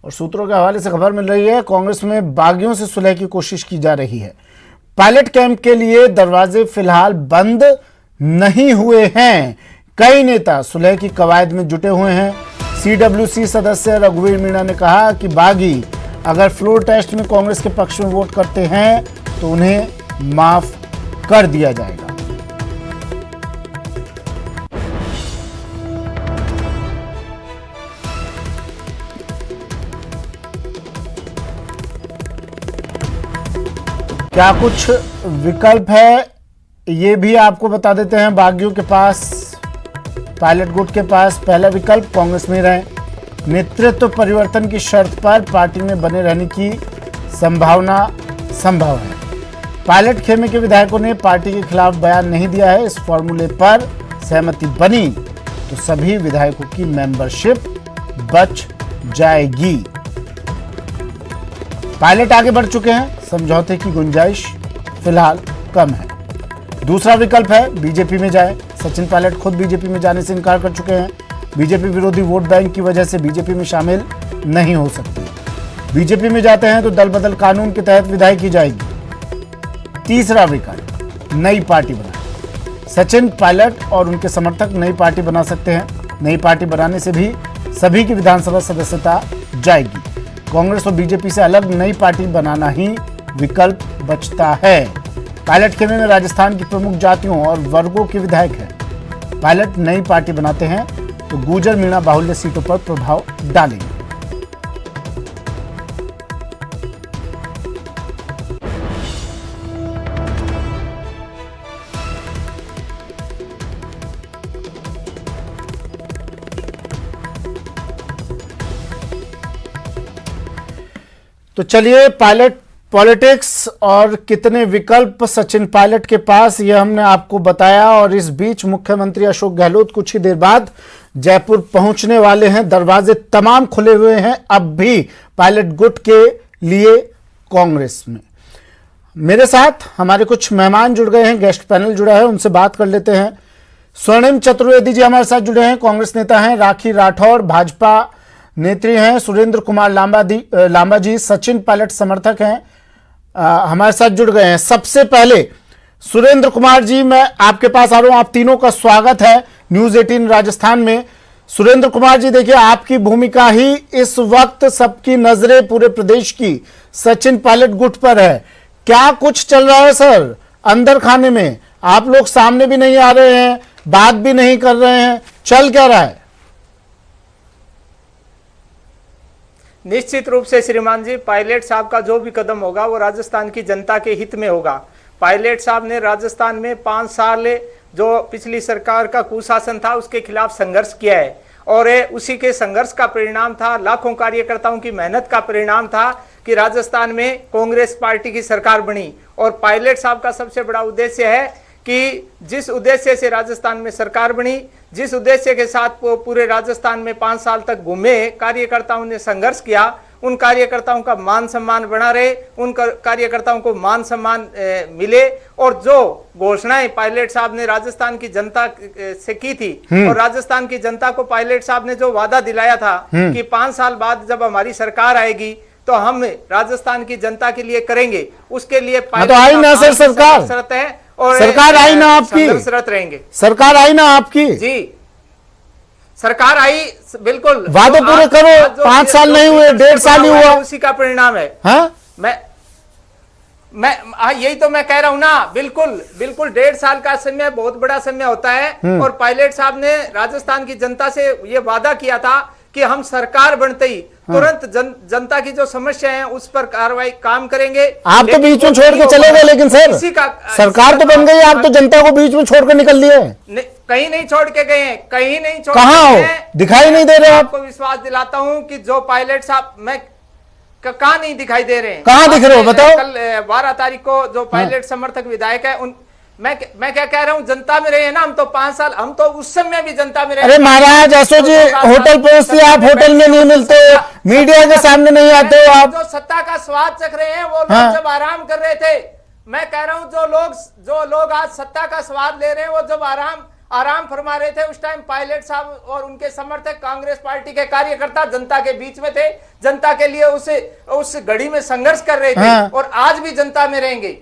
और सूत्रों के हवाले से खबर मिल रही है, कांग्रेस में बागियों से सुलह की कोशिश की जा रही है। पायलट कैंप के लिए दरवाजे फिलहाल बंद नहीं हुए हैं। कई नेता सुलह की कवायद में जुटे हुए हैं। CWC सदस्य रघुवीर मीणा ने कहा कि बागी अगर फ्लोर टेस्ट में कांग्रेस के पक्ष में वोट करते हैं तो उन्हें माफ कर दिया जाएगा। क्या कुछ विकल्प है ये भी आपको बता देते हैं। बागियों के पास, पायलट गुट के पास पहला विकल्प कांग्रेस में रहे, नेतृत्व परिवर्तन की शर्त पर पार्टी में बने रहने की संभावना संभव है। पायलट खेमे के विधायकों ने पार्टी के खिलाफ बयान नहीं दिया है। इस फॉर्मूले पर सहमति बनी तो सभी विधायकों की मेंबरशिप बच जाएगी। पायलट आगे बढ़ चुके हैं, समझौते की गुंजाइश फिलहाल कम है। दूसरा विकल्प है बीजेपी में जाए। सचिन पायलट खुद बीजेपी में जाने से इनकार कर चुके हैं। बीजेपी विरोधी वोट बैंक की वजह से बीजेपी में शामिल नहीं हो सकते। बीजेपी में जाते हैं तो दल बदल कानून के तहत विधायक की जाएगी। तीसरा विकल्प नई पार्टी बनाए। सचिन पायलट और उनके समर्थक नई पार्टी बना सकते हैं। नई पार्टी बनाने से भी सभी की विधानसभा सदस्यता जाएगी। कांग्रेस और बीजेपी से अलग नई पार्टी बनाना ही विकल्प बचता है। पायलट खेमे में राजस्थान की प्रमुख जातियों और वर्गों के विधायक हैं। पायलट नई पार्टी बनाते हैं तो गुर्जर मीणा बाहुल्य सीटों पर प्रभाव डालेंगे। तो चलिए, पायलट पॉलिटिक्स और कितने विकल्प सचिन पायलट के पास, ये हमने आपको बताया। और इस बीच मुख्यमंत्री अशोक गहलोत कुछ ही देर बाद जयपुर पहुंचने वाले हैं। दरवाजे तमाम खुले हुए हैं अब भी पायलट गुट के लिए कांग्रेस में। मेरे साथ हमारे कुछ मेहमान जुड़ गए हैं, गेस्ट पैनल जुड़ा है, उनसे बात कर लेते हैं। स्वर्णिम चतुर्वेदी जी हमारे साथ जुड़े हैं, कांग्रेस नेता हैं। राखी राठौर भाजपा नेत्री हैं। सुरेंद्र कुमार लांबा जी सचिन पायलट समर्थक हैं, हमारे साथ जुड़ गए हैं। सबसे पहले सुरेंद्र कुमार जी, मैं आपके पास आ रहा हूं। आप तीनों का स्वागत है न्यूज 18 राजस्थान में। सुरेंद्र कुमार जी, देखिए आपकी भूमिका ही इस वक्त सबकी नजरें पूरे प्रदेश की सचिन पायलट गुट पर है। क्या कुछ चल रहा है सर अंदर खाने में? आप लोग सामने भी नहीं आ रहे हैं, बात भी नहीं कर रहे हैं, चल क्या रहा है? निश्चित रूप से श्रीमान जी, पायलट साहब का जो भी कदम होगा वो राजस्थान की जनता के हित में होगा। पायलट साहब ने राजस्थान में 5 साल जो पिछली सरकार का कुशासन था उसके खिलाफ संघर्ष किया है और उसी के संघर्ष का परिणाम था, लाखों कार्यकर्ताओं की मेहनत का परिणाम था कि राजस्थान में कांग्रेस पार्टी की सरकार बनी। और पायलट साहब का सबसे बड़ा उद्देश्य है कि जिस उद्देश्य से राजस्थान में सरकार बनी, जिस उद्देश्य के साथ वो पूरे राजस्थान में 5 साल तक घूमे, कार्यकर्ताओं ने संघर्ष किया, उन कार्यकर्ताओं का मान सम्मान बना रहे, उन कार्यकर्ताओं को मान सम्मान मिले। और जो घोषणाएं पायलट साहब ने राजस्थान की जनता से की थी और राजस्थान की जनता को पायलट साहब ने जो वादा दिलाया था कि 5 साल बाद जब हमारी सरकार आएगी तो हम राजस्थान की जनता के लिए करेंगे, उसके लिए तो आई ना सर सरकार है और सरकार आई ना आपकी, संघर्षरत रहेंगे। सरकार आई ना आपकी जी, सरकार आई, बिल्कुल। वादे पूरे करो। 5 साल नहीं हुए, 1.5 साल ही हुआ, उसी का परिणाम है। हाँ? मैं यही तो मैं कह रहा हूं ना, बिल्कुल बिल्कुल 1.5 साल का समय बहुत बड़ा समय होता है। और पायलट साहब ने राजस्थान की जनता से ये वादा किया था कि हम सरकार बनते ही तुरंत जनता की जो समस्या है उस पर कार्रवाई काम करेंगे। आप तो बीच में छोड़ के चले गए, लेकिन सर सरकार तो बन गई, आप तो जनता को बीच में छोड़कर निकल लिए। कहीं नहीं छोड़ के गए हैं, कहीं नहीं छोड़, कहां हो? दिखाई नहीं दे रहे। आपको विश्वास दिलाता हूं कि जो पायलट साहब, मैं कहां नहीं दिखाई दे रहे हैं, कहां दिख रहे हो बताओ। कल 12 तारीख को जो पायलट समर्थक विधायक है उन मैं क्या कह रहा हूँ, जनता में रहे हैं ना हम तो 5 साल, हम तो उस समय भी जनता में रहे। अरे महाराज अशोक जी, होटल पहुंचते आप होटल में नहीं मिलते, मीडिया के सामने नहीं आते हो आप। जो सत्ता का स्वाद चख रहे हैं वो लोग जब आराम कर रहे थे, मैं कह रहा हूँ जो लोग आज सत्ता का स्वाद ले रहे हैं वो जब आराम फरमा रहे थे। उस टाइम पायलट साहब और उनके समर्थक कांग्रेस पार्टी के कार्यकर्ता जनता के बीच में थे, जनता के लिए उस घड़ी में संघर्ष कर रहे थे। हाँ। और आज भी जनता में रहेंगे।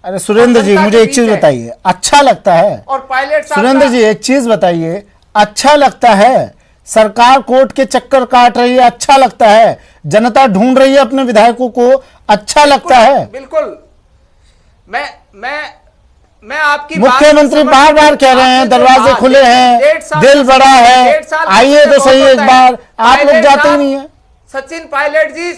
अरे सुरेंद्र जी, मुझे एक चीज बताइए, अच्छा लगता है? और पायलट साहब, सुरेंद्र जी एक चीज बताइए, अच्छा लगता है? सरकार कोर्ट के चक्कर काट रही है, अच्छा लगता है? जनता ढूंढ रही है अपने विधायकों को, अच्छा लगता है? बिल्कुल। मैं आपकी मुख्यमंत्री बार बार कह रहे हैं दरवाजे खुले हैं, दिल बड़ा है, आइए तो सही एक बार, आप लोग जाते ही नहीं है। सचिन पायलट जी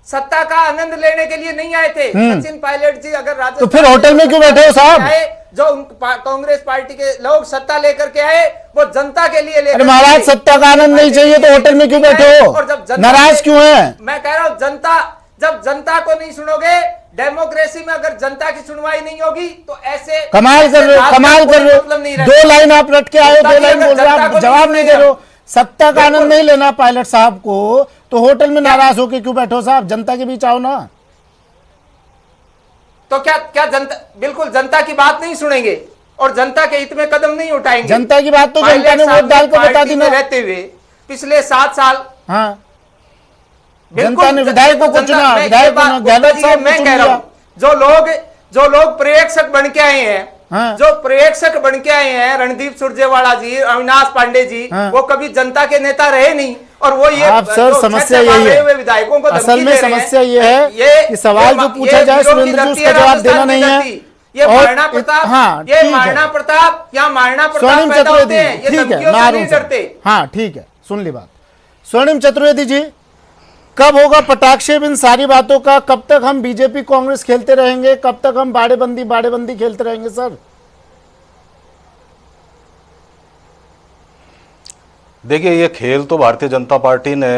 सत्ता का आनंद लेने के लिए नहीं आए थे। सचिन पायलट जी अगर राजस्थान, तो फिर होटल में क्यों बैठे हो साहब? जो कांग्रेस पार्टी के लोग सत्ता लेकर के आए, वो जनता के लिए लेकर। अरे महाराज, सत्ता का आनंद नहीं चाहिए तो होटल में क्यों बैठे हो? और जब नाराज क्यों है? मैं कह रहा हूं, जब जनता को नहीं सुनोगे, डेमोक्रेसी में अगर जनता की सुनवाई नहीं होगी तो ऐसे कमाल कर रहे हो, कमाल कर रहे हो। दो लाइन आप रट के आए, 2 लाइन बोल रहे हो, आप जवाब नहीं दे रहे हो। सत्ता का आनंद नहीं लेना पायलट साहब को तो होटल में नाराज होके क्यों बैठो साहब? जनता के बीच आओ ना। तो क्या जनता, बिल्कुल जनता की बात नहीं सुनेंगे और जनता के हित में कदम नहीं उठाएंगे? जनता की बात तो जनता ने वोट डाल कर बता दी ना। रहते हुए पिछले 7 साल, हाँ, जनता ने विधायकों को चुना, विधायकों ने गहलोत साहब को चुन लिया। जो लोग पर्यवेक्षक बन के आए हैं, हाँ। जो पर्यवेक्षक बन के आए हैं, रणदीप सुरजेवाला जी, अविनाश पांडे जी, हाँ। वो कभी जनता के नेता रहे नहीं। और वो ये आप सर, समस्या यही है, विधायकों को असल में समस्या ये है कि सवाल जो पूछा जाए सुरेंद्र जी उसका जवाब देना नहीं है। ये महाराणा प्रताप, हाँ, ये महाराणा प्रताप या महाराणा प्रताप स्वर्णिम पैदा होते चतुर्वेदी, हैं, ये ठीक है, धमकियों से नहीं डरते। हाँ ठीक है, सुन ली बात। स्वर्णिम चतुर्वेदी जी, कब होगा पटाक्षेप इन सारी बातों का? कब तक हम बीजेपी कांग्रेस खेलते रहेंगे? कब तक हम बाड़ेबंदी खेलते रहेंगे सर? देखिए, ये खेल तो भारतीय जनता पार्टी ने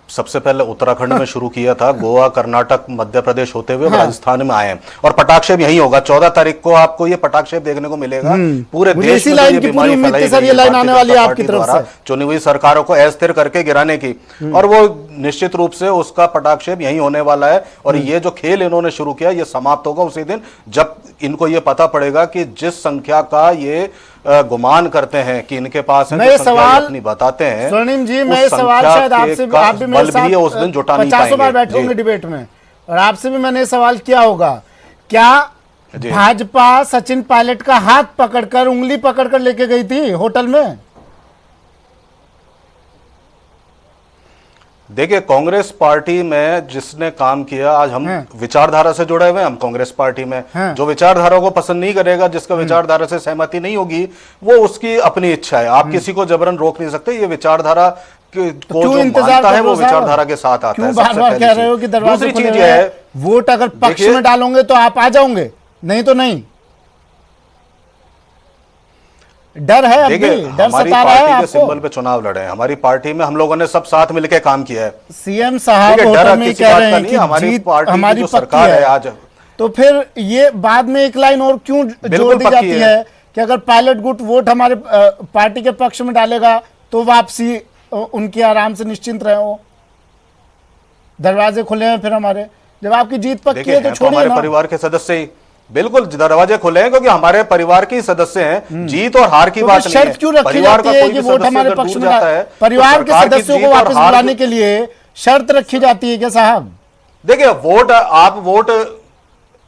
सबसे पहले उत्तराखंड में शुरू किया था, गोवा, कर्नाटक, मध्य प्रदेश होते हुए राजस्थान में आए हैं और पटाक्षेप यही होगा। 14 तारीख को आपको ये पटाक्षेप देखने को मिलेगा। पूरे देश में ये बीमारी फैलाई गई है लाइन वाली आपकी तरफ से, चुनी हुई सरकारों को अस्थिर करके गिराने की, और वो निश्चित रूप से उसका पटाक्षेप यही होने वाला है। और ये जो खेल इन्होंने शुरू किया, ये समाप्त होगा उसी दिन जब इनको ये पता पड़ेगा कि जिस संख्या का ये गुमान करते हैं कि इनके पास है, मैं सवाल अपनी बताते हैं। स्वर्णिम जी, मैं सवाल शायद आपसे, आप भी मेरे साथ उस दिन जुटा नहीं 50 बार बैठे होंगे डिबेट में, और आपसे भी मैंने सवाल किया होगा, क्या भाजपा सचिन पायलट का हाथ पकड़कर, उंगली पकड़कर लेके गई थी होटल में? देखिए, कांग्रेस पार्टी में जिसने काम किया, आज हम विचारधारा से जुड़े हुए हैं, हम कांग्रेस पार्टी में, जो विचारधारा को पसंद नहीं करेगा, जिसका विचारधारा से सहमति नहीं होगी, वो उसकी अपनी इच्छा है, आप किसी को जबरन रोक नहीं सकते। ये विचारधारा को जो मानता है वो विचारधारा के साथ आता है। बार-बार कह रहे हो कि दरवाजे खुले हैं, वोट अगर पक्ष में डालोगे तो आप आ जाओगे, नहीं तो नहीं। डर है, अब भी डर हमारी सता रहा है पार्टी के आपको? सिंबल पे चुनाव लड़े हैं, हमारी पार्टी में हम लोगों ने सब साथ मिलकर काम किया है। सीएम साहब होटल में कह रहे हैं कि हमारी जीत पार्टी हमारी जो सरकार है आज, तो फिर ये बाद में एक लाइन और क्यों जोड़ दी जाती है कि अगर पायलट गुट वोट हमारे पार्टी के पक्ष में डालेगा तो वापसी उनकी आराम से निश्चिंत रहे हो, दरवाजे खुले हैं फिर हमारे। जब आपकी जीत पक्की है तो छोड़िए हमारे ना। परिवार के सदस्य ही, बिल्कुल दरवाजे खुले हैं क्योंकि हमारे परिवार के सदस्य हैं। जीत और हार की बात नहीं है। शर्त क्यों रखी जाती है कि वोट हमारे पक्ष में है? परिवार के सदस्यों को वापस बुलाने के लिए शर्त रखी जाती है क्या साहब? देखिए, वोट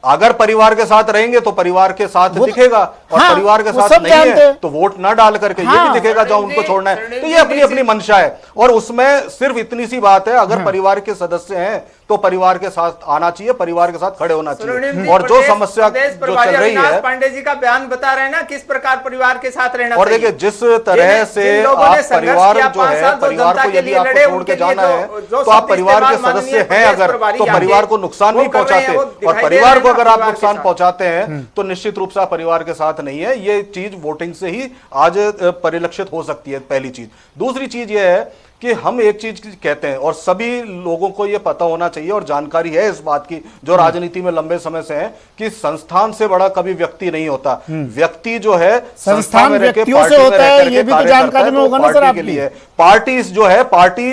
अगर परिवार के साथ रहेंगे तो परिवार के साथ दिखेगा, और परिवार के साथ नहीं है तो वोट ना डाल करके ये भी दिखेगा जो उनको छोड़ना है। तो ये अपनी अपनी मंशा है, और उसमें सिर्फ इतनी सी बात है, अगर परिवार के सदस्य हैं तो परिवार के साथ आना चाहिए, परिवार के साथ खड़े होना चाहिए। और जो समस्या जो चल रही है, पांडे जी का बयान बता रहे हैं ना, किस प्रकार परिवार के साथ रहना। और देखिए, जिस तरह से आप परिवार जो है, परिवार को यदि आपको छोड़ के जाना है तो आप परिवार के सदस्य हैं अगर, तो परिवार को नुकसान नहीं पहुंचाते, और परिवार को अगर आप नुकसान पहुंचाते हैं तो निश्चित रूप से आप परिवार के साथ नहीं है। ये चीज वोटिंग से ही आज परिलक्षित हो सकती है, पहली चीज। दूसरी चीज ये है कि हम एक चीज कहते हैं, और सभी लोगों को यह पता होना चाहिए और जानकारी है इस बात की, जो राजनीति में लंबे समय से है, कि संस्थान से बड़ा कभी व्यक्ति नहीं होता। व्यक्ति जो है संस्थान में रहकर पार्टी में रहकर के कार्य करता है, तो पार्टी के लिए पार्टी जो है, पार्टी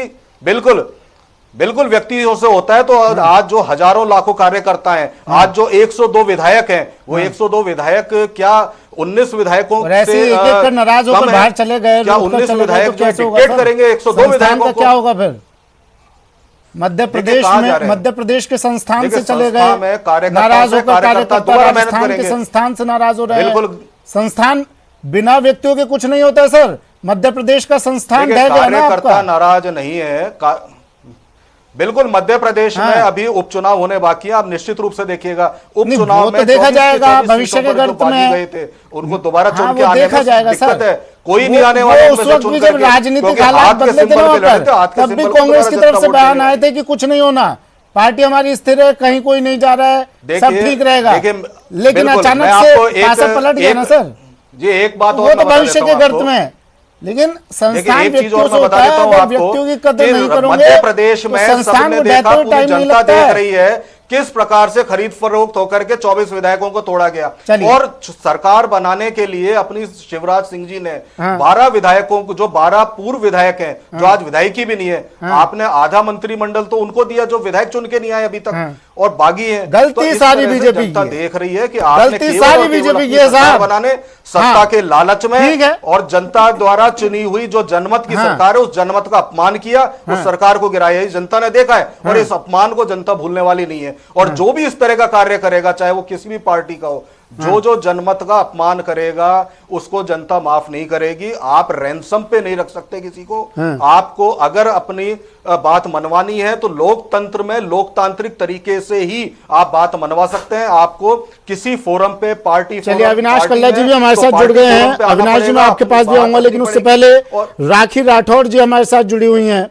बिल्कुल व्यक्तियों से होता है। तो आज जो हजारों लाखों कार्यकर्ता हैं, आज जो 102 विधायक हैं, वो 102 विधायक क्या 19 विधायकों और ऐसे एक एक कर नाराज होकर बाहर चले गए, क्या 19 विधायक जो डिक्टेट करेंगे 102 विधायकों को? क्या होगा फिर? मध्य प्रदेश के संस्थान से चले गए, नाराज होकर कार्यकर्ता राजस्थान के संस्थान से नाराज हो रहे हैं। संस्थान बिना व्यक्तियों के कुछ नहीं होता है सर। मध्य प्रदेश का संस्थान ढह गया ना आपका। कार्यकर्ता नाराज नहीं है, बिल्कुल। मध्य प्रदेश में अभी उपचुनाव होने बाकी है, आप निश्चित रूप से देखिएगा। उपचुनाव में देखा जाएगा, भविष्य के गर्त में गए थे, उनको दोबारा चुन के हाँ, आने देखा जाएगा दिक्कत है। सर। कोई नहीं आने वाला उस वक्त भी जब राजनीतिक हालात बदले थे वहां पर, तब भी कांग्रेस की तरफ से बयान आए थे कि कुछ नहीं होना, पार्टी हमारी स्थिर है, कहीं कोई नहीं जा रहा है, सब ठीक रहेगा। लेकिन अचानक से पासा पलट गया ना सर जी। एक बात वो तो भविष्य के गर्त में, लेकिन संस्थान व्यक्तियों से होता है, अगर व्यक्तियों की कदर नहीं करोगे मध्य प्रदेश में संस्थान को देखा, टाइम नहीं जनता लगता देख है। रही है किस प्रकार से खरीद फरोख्त होकर के 24 विधायकों को तोड़ा गया। और सरकार बनाने के लिए अपनी शिवराज सिंह जी ने 12 विधायकों को, जो 12 पूर्व विधायक हैं, जो आज विधायकी भी नहीं है, आपने आधा मंत्रिमंडल तो उनको दिया जो विधायक चुन के नहीं आए अभी तक, और बागी हैं। गलती सारी बीजेपी जनता देख रही है कि गलती सारी बीजेपी की है बनाने सत्ता के लालच में, और जनता द्वारा चुनी हुई जो जनमत की सरकार है, उस जनमत का अपमान किया, उस सरकार को गिराया। जनता ने देखा है और इस अपमान को जनता भूलने वाली नहीं है। और जो भी इस तरह का कार्य करेगा, चाहे वो किसी भी पार्टी का हो, जो जनमत का अपमान करेगा उसको जनता माफ नहीं करेगी। आप रैंसम पे नहीं रख सकते किसी को। आपको अगर अपनी बात मनवानी है तो लोकतंत्र में लोकतांत्रिक तरीके से ही आप बात मनवा सकते हैं। आपको किसी फोरम पे, पार्टी चलिए अविनाश कल्ला जी भी हमारे साथ जुड़ गए हैं। अविनाश जी मैं आपके पास भी आऊंगा, लेकिन उससे पहले राखी राठौड़ जी हमारे साथ जुड़ी हुई हैं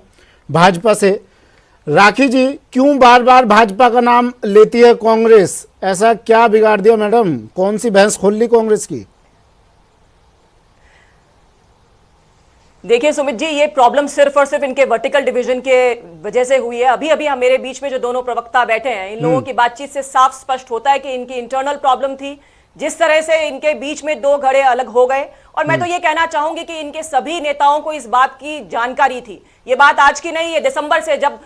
भाजपा से। राखी जी, क्यों बार बार भाजपा का नाम लेती है कांग्रेस? ऐसा क्या बिगाड़ दिया मैडम? कौन सी भैंस खोल ली कांग्रेस की? देखिए सुमित जी, ये प्रॉब्लम सिर्फ और सिर्फ इनके वर्टिकल डिवीजन के वजह से हुई है। अभी अभी मेरे बीच में जो दोनों प्रवक्ता बैठे हैं, इन लोगों की बातचीत से साफ स्पष्ट होता है कि इनकी इंटरनल प्रॉब्लम थी। जिस तरह से इनके बीच में दो घड़े अलग हो गए, और मैं तो ये कहना चाहूंगी कि इनके सभी नेताओं को इस बात की जानकारी थी। ये बात आज की नहीं है, दिसंबर से जब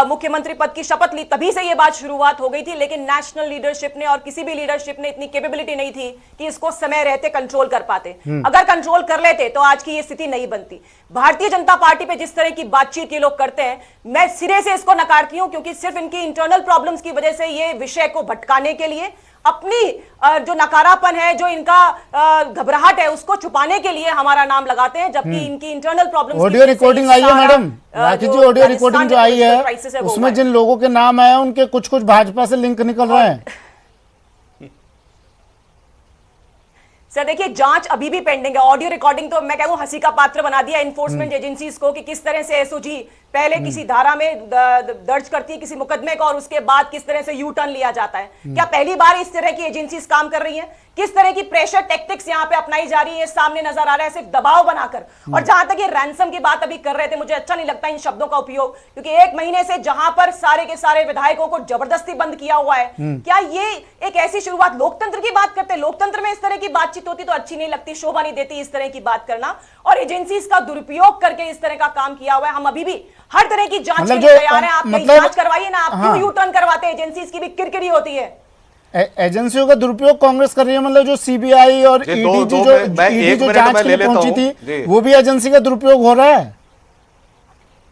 मुख्यमंत्री पद की शपथ ली तभी से ये बात शुरुआत हो गई थी। लेकिन नेशनल लीडरशिप ने और किसी भी लीडरशिप ने इतनी कैपेबिलिटी नहीं थी कि इसको समय रहते कंट्रोल कर पाते। अगर कंट्रोल कर लेते तो आज की ये स्थिति नहीं बनती। भारतीय जनता पार्टी पे जिस तरह की बातचीत ये लोग करते हैं, मैं सिरे से इसको नकारती हूं, क्योंकि सिर्फ इनकी इंटरनल प्रॉब्लम्स की वजह से ये विषय को भटकाने के लिए, अपनी जो नकारापन है, जो इनका घबराहट है, उसको छुपाने के लिए हमारा नाम लगाते हैं, जबकि इनकी इंटरनल प्रॉब्लम्स। ऑडियो रिकॉर्डिंग आई है मैडम, राखी जी, ऑडियो रिकॉर्डिंग जो आई है उसमें जिन लोगों के नाम आए उनके कुछ कुछ भाजपा से लिंक निकल रहे हैं। सर देखिए, जांच अभी भी पेंडिंग है। ऑडियो रिकॉर्डिंग तो मैं कहूं हंसी का पात्र बना दिया इन्फोर्समेंट एजेंसीज को, कि किस तरह से एसओजी पहले किसी धारा में दर्ज करती है किसी मुकदमे का, और उसके बाद किस तरह से यू टर्न लिया जाता है। क्या पहली बार इस तरह की एजेंसीज काम कर रही हैं? किस तरह की प्रेशर टैक्टिक्स यहां पे अपनाई जा रही है सामने नजर आ रहा है, सिर्फ दबाव बनाकर। और जहां तक ये रैंसम की बात अभी कर रहे थे, मुझे अच्छा नहीं लगता इन शब्दों का उपयोग, क्योंकि एक महीने से जहां पर सारे के सारे विधायकों को जबरदस्ती बंद किया हुआ है, क्या ये एक ऐसी शुरुआत? लोकतंत्र की बात करते हैं, लोकतंत्र में इस तरह की बातचीत होती तो अच्छी नहीं लगती, शोभा नहीं देती इस तरह की बात करना। और एजेंसीज का दुरुपयोग करके इस तरह का काम किया हुआ है। हम अभी भी हर तरह की जांच के लिए तैयार हैं। आप जांच करवाइए ना, आप क्यों यू टर्न करवाते हैं? एजेंसीज की भी किरकिरी होती है। एजेंसियों का दुरुपयोग कांग्रेस कर रही है। मतलब जो सीबीआई और ईडी जो जांच के लिए पहुंची थी, वो भी एजेंसी का दुरुपयोग हो रहा है,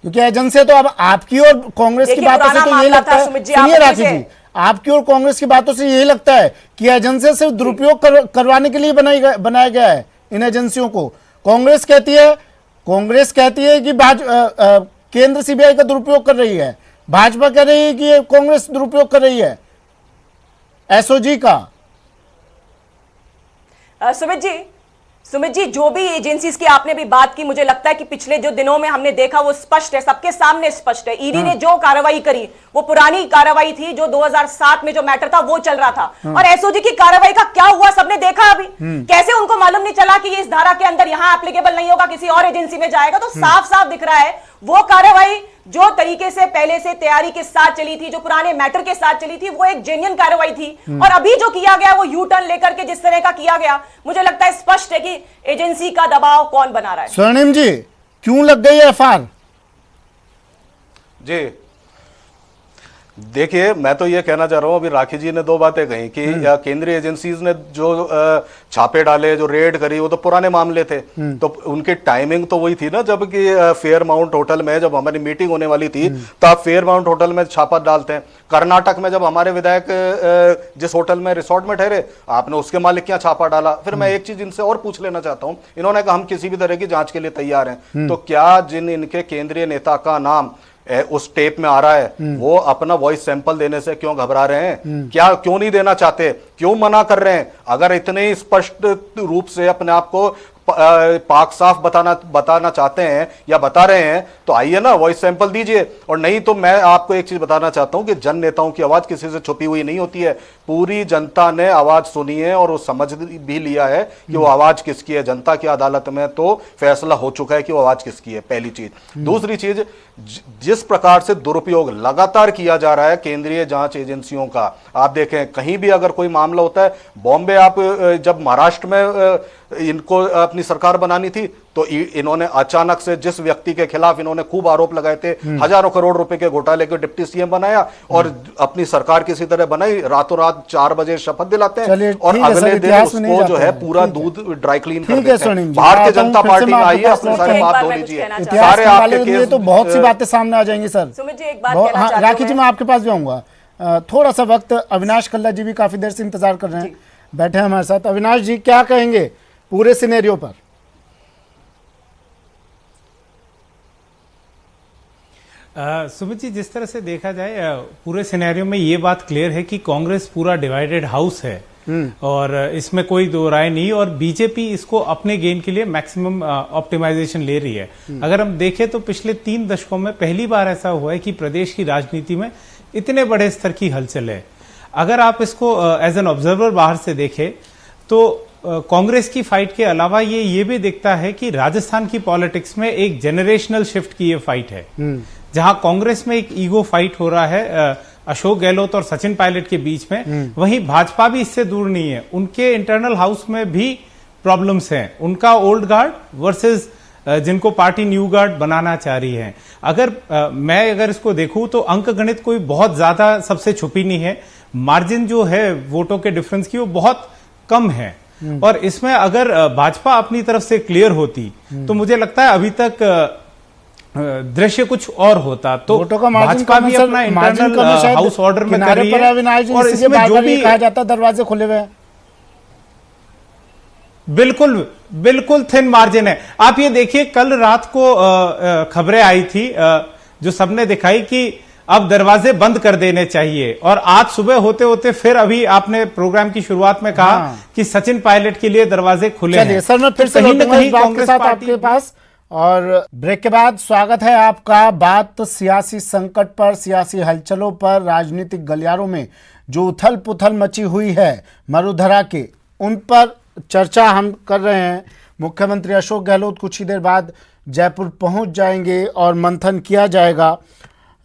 क्योंकि एजेंसी तो अब आपकी और कांग्रेस की बातों से तो ये लगता है, सुनिए राखी जी, आपकी और कांग्रेस की बातों से यही लगता है कि एजेंसी से दुरुपयोग करवाने के लिए बनाया गया है इन एजेंसियों को। कांग्रेस कहती है कि केंद्र सीबीआई का दुरुपयोग कर रही है, भाजपा कह रही है कि कांग्रेस दुरुपयोग कर रही है एसओजी का। सुमित जी, जो भी एजेंसीज की आपने भी बात की, मुझे लगता है कि पिछले जो दिनों में हमने देखा वो स्पष्ट है, सबके सामने स्पष्ट है। ईडी ने जो कार्रवाई करी वो पुरानी कार्रवाई थी, जो 2007 में जो मैटर था वो चल रहा था। और एसओजी की कार्रवाई का क्या हुआ सबने देखा अभी। कैसे उनको मालूम नहीं चला कि ये इस धारा के अंदर यहां एप्लीकेबल नहीं होगा, किसी और एजेंसी में जाएगा। तो साफ साफ दिख रहा है वो कार्रवाई जो तरीके से पहले से तैयारी के साथ चली थी, जो पुराने मैटर के साथ चली थी, वो एक जेन्युइन कार्रवाई थी। और अभी जो किया गया वो यू टर्न लेकर के जिस तरह का किया गया, मुझे लगता है स्पष्ट है कि एजेंसी का दबाव कौन बना रहा है। स्वर्णिम जी, क्यों लग गई एफआईआर? जी देखिए, मैं तो ये कहना चाह रहा हूं, अभी राखी जी ने दो बातें कही कि केंद्रीय एजेंसीज ने जो छापे डाले, जो रेड करी, वो तो पुराने मामले थे। तो उनकी टाइमिंग तो वही थी ना, जब कि फेयरमाउंट होटल में जब हमारी मीटिंग होने वाली थी तो आप फेयरमाउंट होटल में छापा डालते हैं। कर्नाटक में जब हमारे विधायक जिस होटल में रिसोर्ट में ठहरे, आपने उसके मालिक क्या छापा डाला। फिर मैं एक चीज इनसे और पूछ लेना चाहता हूं, इन्होंने कहा हम किसी भी तरह की जांच के लिए तैयार हैं, तो क्या जिन इनके केंद्रीय नेता का नाम उस टेप में आ रहा है, वो अपना वॉइस सैंपल देने से क्यों घबरा रहे हैं? क्या क्यों नहीं देना चाहते, क्यों मना कर रहे हैं? अगर इतने ही स्पष्ट रूप से अपने आप को पाक साफ बताना चाहते हैं या बता रहे हैं, तो आइए ना, वॉइस सैंपल दीजिए। और नहीं तो मैं आपको एक चीज बताना चाहता हूं कि जन नेताओं की आवाज किसी से छुपी हुई नहीं होती है। पूरी जनता ने आवाज सुनी है और वो समझ भी लिया है कि वो आवाज किसकी है। जनता की अदालत में तो फैसला हो चुका है कि वो आवाज किसकी है, पहली चीज। दूसरी चीज, जिस प्रकार से दुरुपयोग लगातार किया जा रहा है केंद्रीय जांच एजेंसियों का, आप देखें कहीं भी अगर कोई मामला होता है, बॉम्बे आप जब महाराष्ट्र में इनको अपनी सरकार बनानी थी तो इन्होंने अचानक से जिस व्यक्ति के खिलाफ इन्होंने खूब आरोप लगाए थे, हजारों करोड़ रुपए के घोटाले को डिप्टी सीएम बनाया और अपनी सरकार किसी तरह बनाई, रातों रात 4 बजे शपथ दिलाते हैं और अगले दिन उसको जो है पूरा दूध ड्राई क्लीन कर देते हैं। भारतीय जनता पार्टी में आइए, अपने सारे बात धो लीजिए, सारे आपके केस। तो बहुत सी बातें सामने आ जाएंगी सर। सुमित जी, एक बात कहना चाहती हूं। राखी जी, मैं आपके पास भी आऊंगा। थोड़ा सा वक्त, अविनाश कल्ला जी भी काफी देर से इंतजार कर रहे हैं, बैठे हैं हमारे साथ। अविनाश जी, क्या कहेंगे पूरे सिनेरियो पर? सुमित जी, जिस तरह से देखा जाए पूरे सिनेरियो में ये बात क्लियर है कि कांग्रेस पूरा डिवाइडेड हाउस है और इसमें कोई दो राय नहीं, और बीजेपी इसको अपने गेन के लिए मैक्सिमम ऑप्टिमाइजेशन ले रही है। अगर हम देखें तो पिछले 3 दशकों में पहली बार ऐसा हुआ है कि प्रदेश की राजनीति में इतने बड़े स्तर की हलचल है। अगर आप इसको एज एन ऑब्जर्वर बाहर से देखें तो कांग्रेस की फाइट के अलावा ये भी दिखता है कि राजस्थान की पॉलिटिक्स में एक जेनरेशनल शिफ्ट की ये फाइट है, जहां कांग्रेस में एक ईगो फाइट हो रहा है अशोक गहलोत और सचिन पायलट के बीच में, वहीं भाजपा भी इससे दूर नहीं है। उनके इंटरनल हाउस में भी प्रॉब्लम्स हैं। उनका ओल्ड गार्ड वर्सेस जिनको पार्टी न्यू गार्ड बनाना चाह रही है। मैं अगर इसको देखूं तो अंक गणित कोई बहुत ज्यादा सबसे छुपी नहीं है। मार्जिन जो है वोटों के डिफरेंस की वो बहुत कम है, और इसमें अगर भाजपा अपनी तरफ से क्लियर होती तो मुझे लगता है अभी तक दृश्य कुछ और होता। तो भाजपा भी अपना इंटरनल हाउस ऑर्डर में कर रही है और इसमें जो भी कहा जाता है दरवाजे खुले हुए हैं। बिल्कुल थिन मार्जिन है। आप ये देखिए, कल रात को खबरें आई थी जो सबने दिखाई कि अब दरवाजे बंद कर देने चाहिए, और आज सुबह होते होते फिर अभी आपने प्रोग्राम की शुरुआत में कहा कि सचिन पायलट के लिए दरवाजे खुले हैं। सर, मैं फिर से कहीं न कहीं कांग्रेस आपके पास, और ब्रेक के बाद स्वागत है आपका। बात सियासी संकट पर, सियासी हलचलों पर, राजनीतिक गलियारों में जो उथल पुथल मची हुई है मरुधरा के, उन पर चर्चा हम कर रहे हैं। मुख्यमंत्री अशोक गहलोत कुछ ही देर बाद जयपुर पहुंच जाएंगे और मंथन किया जाएगा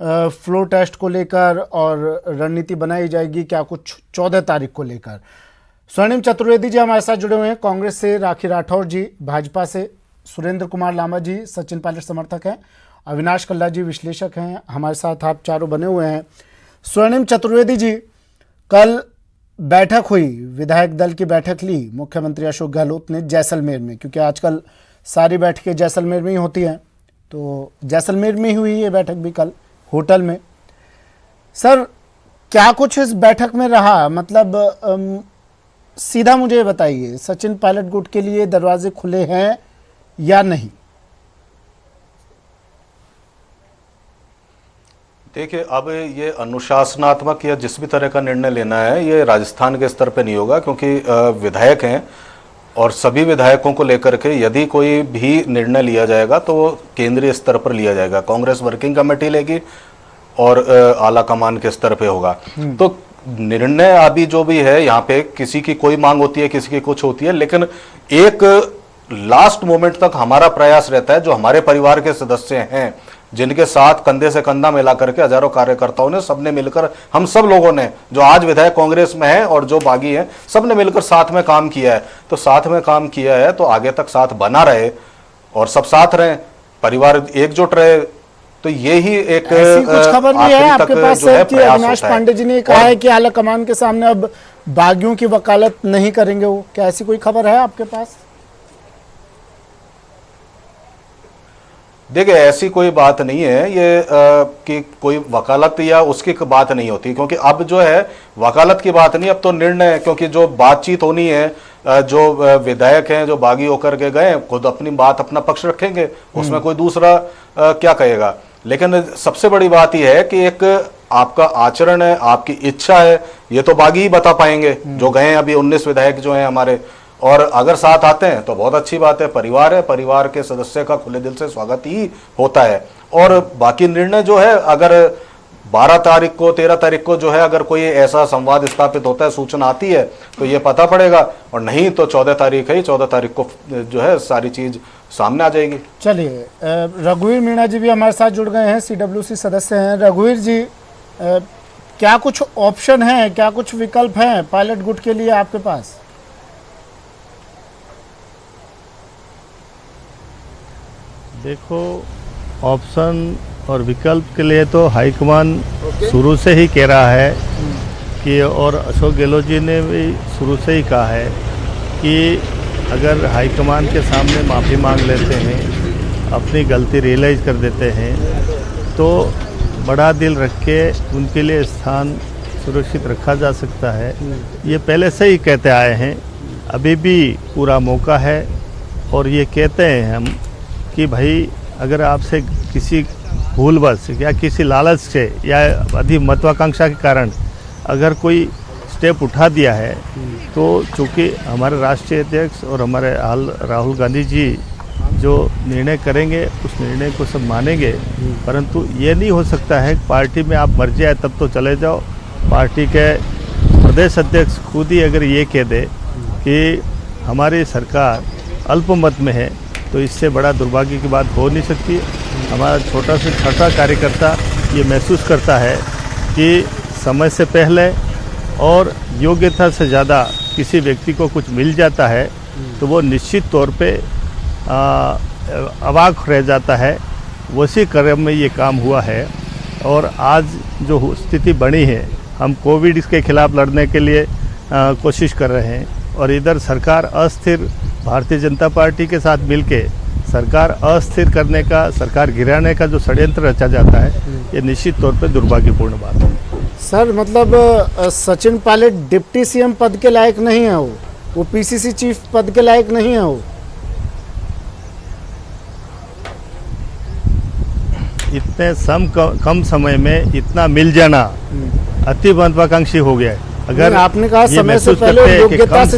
फ्लो टेस्ट को लेकर और रणनीति बनाई जाएगी क्या कुछ 14 तारीख को लेकर। स्वर्णिम चतुर्वेदी जी हमारे साथ जुड़े हुए हैं, कांग्रेस से राखी राठौर जी, भाजपा से सुरेंद्र कुमार लांबा जी सचिन पायलट समर्थक हैं, अविनाश कल्ला जी विश्लेषक हैं, हमारे साथ आप चारों बने हुए हैं। स्वर्णिम चतुर्वेदी जी, कल बैठक हुई, विधायक दल की बैठक ली मुख्यमंत्री अशोक गहलोत ने जैसलमेर में, क्योंकि आजकल सारी बैठकें जैसलमेर में ही होती हैं, तो जैसलमेर में ही हुई ये बैठक भी कल होटल में। सर, क्या कुछ इस बैठक में रहा? मतलब सीधा मुझे बताइए, सचिन पायलट गुट के लिए दरवाजे खुले हैं या नहीं? देखिए, अब ये अनुशासनात्मक या जिस भी तरह का निर्णय लेना है, ये राजस्थान के स्तर पे नहीं होगा, क्योंकि विधायक हैं और सभी विधायकों को लेकर के यदि कोई भी निर्णय लिया जाएगा तो वो केंद्रीय स्तर पर लिया जाएगा, कांग्रेस वर्किंग कमेटी लेगी और आला कमान के स्तर पे होगा। तो निर्णय अभी जो भी है यहाँ पे, किसी की कोई मांग होती है, किसी की कुछ होती है, लेकिन एक लास्ट मोमेंट तक हमारा प्रयास रहता है, जो हमारे परिवार के सदस्य हैं, जिनके साथ कंधे से कंधा मिला करके हजारों कार्यकर्ताओं ने, सबने मिलकर, हम सब लोगों ने, जो आज विधायक कांग्रेस में है और जो बागी हैं, सबने मिलकर साथ में काम किया है। तो साथ में काम किया है तो आगे तक साथ बना रहे और सब साथ रहे, परिवार एकजुट रहे, तो यही एक ऐसी कुछ खबर नहीं है आपके पास जो है कि प्रयास अविनाश होता है। पांडे जी ने कहा है कि आला कमान के सामने अब बागियों की वकालत नहीं करेंगे वो, क्या ऐसी कोई खबर है आपके पास? देखिए, ऐसी कोई बात नहीं है ये कि कोई वकालत या उसकी बात नहीं होती, क्योंकि अब जो है वकालत की बात नहीं, अब तो निर्णय, क्योंकि जो बातचीत होनी है, जो विधायक हैं जो बागी होकर के गए खुद अपनी बात अपना पक्ष रखेंगे, उसमें कोई दूसरा क्या कहेगा। लेकिन सबसे बड़ी बात यह है कि एक आपका आचरण है, आपकी इच्छा है, ये तो बागी ही बता पाएंगे जो गए अभी 19 विधायक जो हैं हमारे। और अगर साथ आते हैं तो बहुत अच्छी बात है, परिवार है, परिवार के सदस्य का खुले दिल से स्वागत ही होता है। और बाकी निर्णय जो है, अगर 12 तारीख को 13 तारीख को जो है अगर कोई ऐसा संवाद स्थापित होता है, सूचना आती है, तो ये पता पड़ेगा, और नहीं तो 14 तारीख है, 14 तारीख को जो है सारी चीज सामने आ जाएगी। चलिए, रघुवीर मीणा जी भी हमारे साथ जुड़ गए हैं, CWC सदस्य हैं। रघुवीर जी, क्या कुछ ऑप्शन है, क्या कुछ विकल्प हैं पायलट गुट के लिए आपके पास? देखो, ऑप्शन और विकल्प के लिए तो हाईकमान शुरू से ही कह रहा है कि, और अशोक गहलोत जी ने भी शुरू से ही कहा है कि अगर हाईकमान के सामने माफ़ी मांग लेते हैं, अपनी गलती रियलाइज़ कर देते हैं, तो बड़ा दिल रख के उनके लिए स्थान सुरक्षित रखा जा सकता है। ये पहले से ही कहते आए हैं, अभी भी पूरा मौका है। और ये कहते हैं हम कि भाई, अगर आपसे किसी भूलवश या किसी लालच से या अधिक महत्वाकांक्षा के कारण अगर कोई स्टेप उठा दिया है, तो चूँकि हमारे राष्ट्रीय अध्यक्ष और हमारे राहुल गांधी जी जो निर्णय करेंगे उस निर्णय को सब मानेंगे। परंतु ये नहीं हो सकता है पार्टी में आप मर जाए तब तो चले जाओ। पार्टी के प्रदेश अध्यक्ष खुद ही अगर ये कह दे कि हमारी सरकार अल्पमत में है, तो इससे बड़ा दुर्भाग्य की बात हो नहीं सकती। हमारा छोटा से छोटा कार्यकर्ता ये महसूस करता है कि समय से पहले और योग्यता से ज़्यादा किसी व्यक्ति को कुछ मिल जाता है तो वो निश्चित तौर पे अवाक रह जाता है। उसी क्रम में ये काम हुआ है। और आज जो स्थिति बनी है, हम कोविड के खिलाफ लड़ने के लिए कोशिश कर रहे हैं, और इधर सरकार अस्थिर, भारतीय जनता पार्टी के साथ मिलके सरकार अस्थिर करने का, सरकार गिराने का जो षड्यंत्र रचा जाता है, ये निश्चित तौर पे दुर्भाग्यपूर्ण बात है। सर, मतलब सचिन पायलट डिप्टी सीएम पद के लायक नहीं है, वो पीसीसी चीफ पद के लायक नहीं है। वो इतने कम समय में इतना मिल जाना अति महत्वाकांक्षी हो गया है। अगर आपने कहा समय से पहले योग्यता से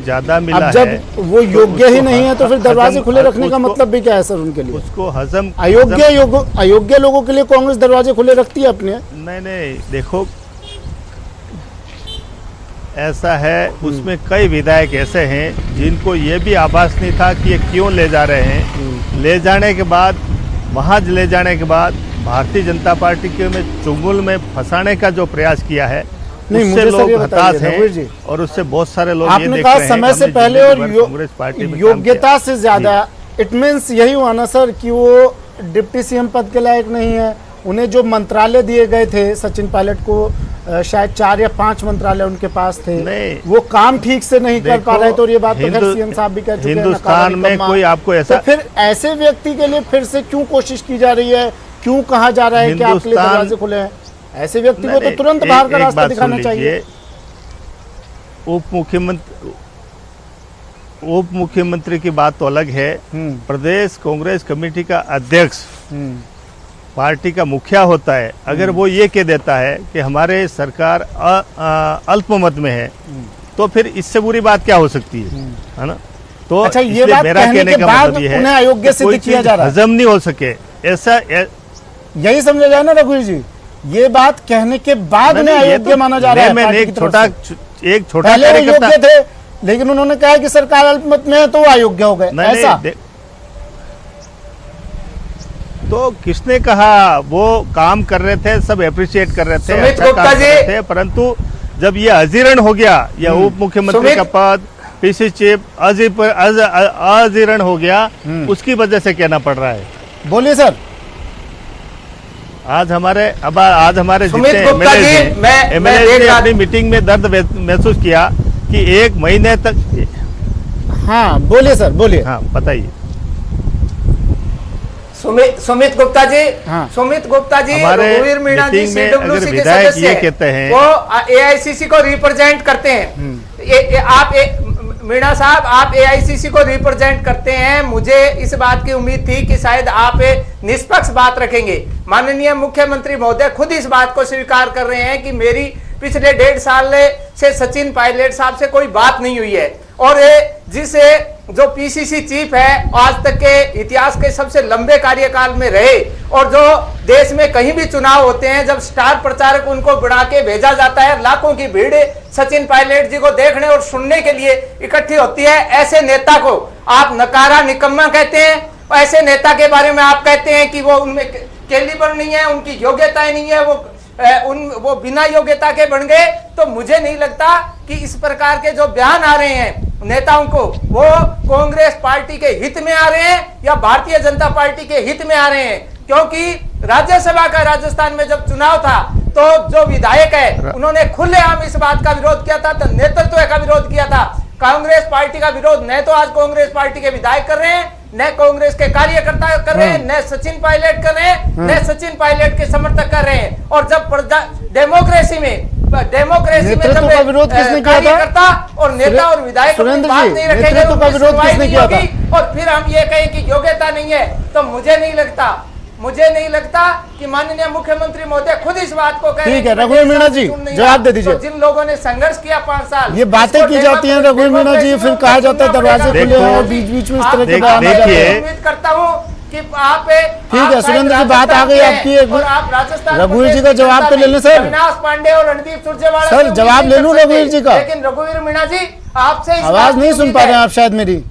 ज्यादा मिला अब जब है, वो योग्य ही नहीं है तो फिर दरवाजे खुले रखने का मतलब भी क्या है सर उनके लिए? उसको हजम अयोग्य लोगों के लिए कांग्रेस दरवाजे खुले रखती है अपने? नहीं, देखो ऐसा है, उसमें कई विधायक ऐसे हैं जिनको ये भी आभास नहीं था कि ये क्यों ले जा रहे हैं। ले जाने के बाद, वहाँ ले जाने के बाद भारतीय जनता पार्टी के में चुंगल में फंसाने का जो प्रयास किया है, उससे लोग हताश हैं और उससे बहुत सारे लोग ये देख रहे हैं। समय से पहले और कांग्रेस पार्टी में योग्यता से ज्यादा, इट मीन्स यही हुआ ना सर कि वो डिप्टी सीएम पद के लायक नहीं है। उन्हें जो मंत्रालय दिए गए थे सचिन पायलट को, शायद 4 या 5 मंत्रालय उनके पास थे, वो काम ठीक से नहीं कर पा रहे। तो ये बात तो खैर सीएम साहब भी कह चुके हैं। हिंदुस्तान में कोई आपको ऐसा, तो फिर ऐसे व्यक्ति के लिए फिर से क्यों कोशिश की जा रही है, क्यों कहा जा रहा है कि आपके लिए दरवाजे खुले हैं? ऐसे व्यक्ति को तो तुरंत बाहर का रास्ता दिखाना चाहिए। उप मुख्यमंत्री की बात तो अलग है। प्रदेश कांग्रेस कमेटी का अध्यक्ष पार्टी का मुखिया होता है। अगर वो ये कह देता है कि हमारे सरकार अल्पमत में है, तो फिर इससे बुरी बात क्या हो सकती है ना? तो अच्छा, ये बात मेरा कहने का मतलब ये है, अयोग्य सिद्ध किया जा रहा है, हजम नहीं हो सके, ऐसा यही समझा जाए ना रघुवीर जी? ये बात कहने के बाद उन्हें अयोग्य माना जा रहा है। मैंने एक छोटा पहले वो योग्य थे, लेकिन उन्होंने कहा कि सरकार अल्पमत में है तो वो अयोग्य हो गए, ऐसा? तो किसने कहा? वो काम कर रहे थे, सब एप्रिशिएट कर रहे थे, सुमित गुप्ता जी, परंतु जब ये अजीर्ण हो गया, या उप मुख्यमंत्री का पद, पीसी चीफ अजीर्ण हो गया, उसकी वजह से कहना पड़ रहा है। बोलिए सर। आज हमारे सुमित जितने गुप्ता जी, एमएलए ने अपनी मीटिंग में दर्द महसूस किया कि 1 महीने तक। हाँ बोलिए सर, बोलिए। हाँ बताइए। सुमित गुप्ता जी, हाँ। सुमित गुप्ता जी, हमारे रघुवीर मीणा जी मीटिंग में CWC अगर के विधायक सदस्य ये हैं, कहते हैं, वो AICC को रिप्रेजेंट करते हैं। आप मीणा साहब, आप AICC को रिप्रेजेंट करते हैं। मुझे इस बात की उम्मीद थी कि शायद आप निष्पक्ष बात रखेंगे। माननीय मुख्यमंत्री महोदय खुद इस बात को स्वीकार कर रहे हैं कि मेरी पिछले 1.5 साल से सचिन पायलट साहब से कोई बात नहीं हुई है, और जिसे जो PCC चीफ है, आज तक के इतिहास के सबसे लंबे कार्यकाल में रहे, और जो देश में कहीं भी चुनाव होते हैं, जब स्टार प्रचारक उनको बढ़ा के भेजा जाता है, लाखों की भीड़ सचिन पायलट जी को देखने और सुनने के लिए इकट्ठी होती है, ऐसे नेता को आप नकारा निकम्मा कहते हैं। ऐसे नेता के बारे में आप कहते हैं कि वो उनमें कैलिबर नहीं है, उनकी योग्यताएं नहीं है, वो बिना योग्यता के बन गए। तो मुझे नहीं लगता कि इस प्रकार के जो बयान आ रहे हैं नेताओं को, वो कांग्रेस पार्टी के हित में आ रहे हैं या भारतीय जनता पार्टी के हित में आ रहे हैं। क्योंकि राज्यसभा का राजस्थान में जब चुनाव था, तो जो विधायक है उन्होंने खुलेआम इस बात का विरोध किया था, तो नेतृत्व का विरोध किया था। कांग्रेस पार्टी का विरोध न तो आज कांग्रेस पार्टी के विधायक कर रहे हैं, न कांग्रेस के कार्यकर्ता कर रहे हैं, न सचिन पायलट कर रहे हैं, न सचिन पायलट के समर्थक कर रहे हैं। और जब डेमोक्रेसी में जब विरोध किसने किया कार्यकर्ता और नेता और विधायक बात नहीं रखेंगे, और फिर हम ये कहें कि योग्यता नहीं है, तो मुझे नहीं लगता कि माननीय मुख्यमंत्री महोदय खुद इस बात को कह रहे हैं। ठीक है रघुवीर मीणा जी, जवाब दे दीजिए। तो जिन लोगों ने संघर्ष किया 5 साल, ये बातें की जाती हैं रघुवीर मीणा जी, फिर कहा जाता है दरवाजे खुले हैं, बीच बीच में इस तरह के बयान आ जाते हैं। उम्मीद करता हूँ कि आप ठीक है सुरेंद्र जी, बात आ गई आपकी। रघुवीर जी का जवाब तो ले लें सर। अविनाश पांडे और रणदीप सुरजेवाला सर जवाब ले लूं रघुवीर जी का। लेकिन रघुवीर मीणा जी, आपसे आवाज नहीं सुन पा रहे हैं आप शायद मेरी।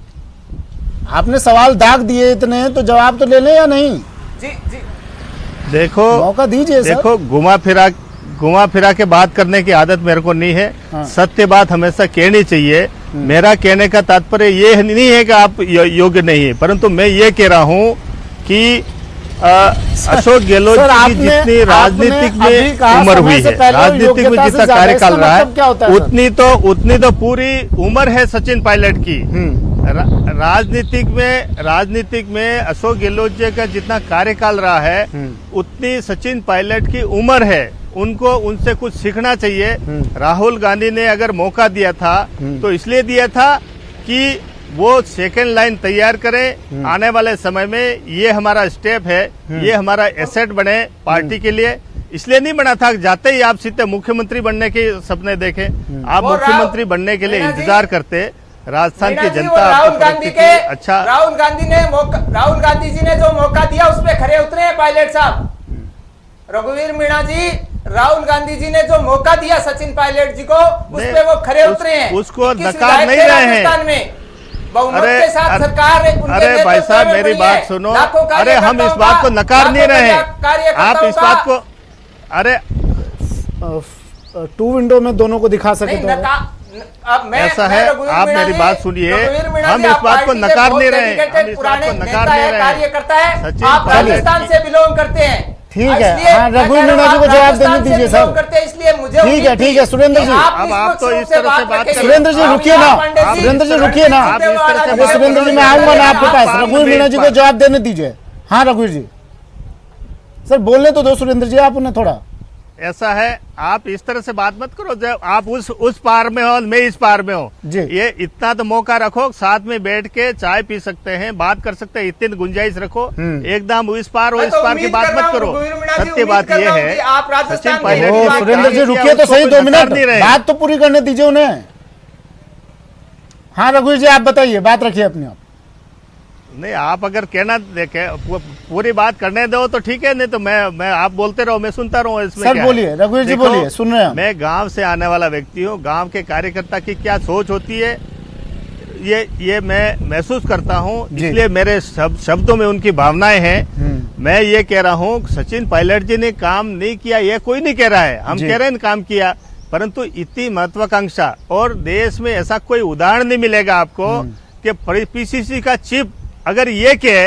आपने सवाल दाग दिए इतने, तो जवाब तो ले लें या नहीं? जी देखो मौका दीजिए। देखो, घुमा फिरा के बात करने की आदत मेरे को नहीं है। हाँ। सत्य बात हमेशा कहनी चाहिए। मेरा कहने का तात्पर्य ये नहीं है कि आप योग्य नहीं है, परंतु मैं ये कह रहा हूँ कि अशोक गहलोत की जितनी राजनीतिक में उम्र हुई है, राजनीतिक में जितना कार्यकाल रहा है, उतनी तो पूरी उम्र है सचिन पायलट की। राजनीतिक में अशोक गहलोत जी का जितना कार्यकाल रहा है, उतनी सचिन पायलट की उम्र है। उनको उनसे कुछ सीखना चाहिए। राहुल गांधी ने अगर मौका दिया था तो इसलिए दिया था कि वो सेकंड लाइन तैयार करें। आने वाले समय में ये हमारा स्टेप है, ये हमारा एसेट बने पार्टी के लिए। इसलिए नहीं बना था जाते ही आप सीधे मुख्यमंत्री बनने के सपने देखें। आप मुख्यमंत्री बनने के लिए इंतजार करते। राजस्थान की जनता राहुल गांधी के अच्छा, राहुल गांधी जी ने जो मौका दिया उस पर खरे उतरे हैं पायलट साहब। रघुवीर मीणा जी, राहुल गांधी जी ने जो मौका दिया सचिन पायलट जी को, उस पे वो खरे उतरे हैं। उसको नकार नहीं रहे हैं। अरे भाई साहब मेरी बात सुनो। अरे हम इस बात को नकार नहीं रहे हैं। आप इस बात को, अरे 2 विंडो में दोनों को दिखा सके तो ऐसा है। आप मेरी बात सुनिए, हम इस बात को नकार नहीं रहे हैं। हम इस बात को नकार नहीं रहे हैं। कार्यकर्ता है, आप राजस्थान से बिलोंग करते हैं। ठीक है, हाँ रघुवीर मीणा जी को जवाब देने दीजिए सर। इसलिए मुझे ठीक है सुरेंद्र जी। अब आप तो इस तरह से बात करें। सुरेंद्र जी रुकिए ना, सुरेंद्र जी रुकिए ना। सुरेंद्र जी मैं आऊंगा ना आपके पास। रघुवीर मीणा जी को जवाब देने दीजिए। हाँ रघुवीर जी सर बोलने तो दो सुरेंद्र जी आप उन्हें थोड़ा। ऐसा है, आप इस तरह से बात मत करो। जब आप उस पार में हो, मैं इस पार में हूँ। ये इतना तो मौका रखो, साथ में बैठ के चाय पी सकते हैं, बात कर सकते हैं, इतनी गुंजाइश रखो। एकदम इस पार हो इस पार की बात मत करो। सत्य बात ये है, सचिन पायलट। सुरेंद्र जी रुकिए तो सही 2 मिनट, बात तो पूरी करने दीजिए उन्हें। हाँ रघुवीर जी आप बताइए, बात रखिए अपने आप। नहीं, आप अगर कहना देखे पूरी बात करने दो तो ठीक है, नहीं तो मैं आप बोलते रहो, मैं सुनता रहूं। इसमें सर बोलिए रघुवीर जी, बोलिए, सुन रहे हैं। मैं गांव से आने वाला व्यक्ति हूं। गांव के कार्यकर्ता की क्या सोच होती है ये मैं महसूस करता हूं, इसलिए मेरे शब्दों में उनकी भावनाएं हैं। मैं ये कह रहा हूं सचिन पायलट जी ने काम नहीं किया, ये कोई नहीं कह रहा है। हम कह रहे हैं काम किया, परंतु इतनी महत्वाकांक्षा और देश में ऐसा कोई उदाहरण नहीं मिलेगा आपको कि PCC का चीफ अगर ये कहे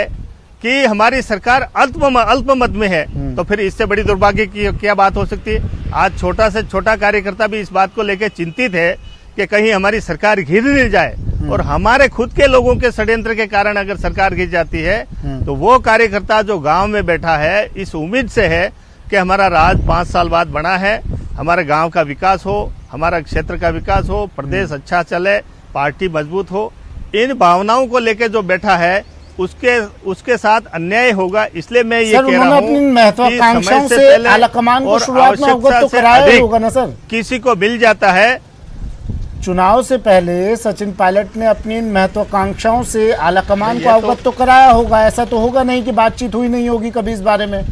कि हमारी सरकार अल्पमत में है, तो फिर इससे बड़ी दुर्भाग्य की क्या बात हो सकती है। आज छोटा से छोटा कार्यकर्ता भी इस बात को लेकर चिंतित है कि कहीं हमारी सरकार गिर नहीं जाए, और हमारे खुद के लोगों के षड्यंत्र के कारण अगर सरकार गिर जाती है तो वो कार्यकर्ता जो गांव में बैठा है इस उम्मीद से है कि हमारा राज 5 साल बाद बना है, हमारे गांव का विकास हो, हमारा क्षेत्र का विकास हो, प्रदेश अच्छा चले, पार्टी मजबूत हो, इन भावनाओं को लेकर जो बैठा है उसके साथ अन्याय होगा। इसलिए मैं ये कह रहा हूँ अपनी महत्वाकांक्षाओं से आलाकमान को शुरुआत में अवगत तो कराया ही होगा ना सर। किसी को मिल जाता है। चुनाव से पहले सचिन पायलट ने अपनी महत्वाकांक्षाओं से आलाकमान को अवगत तो कराया होगा, ऐसा तो होगा नहीं कि बातचीत हुई नहीं होगी कभी इस बारे में।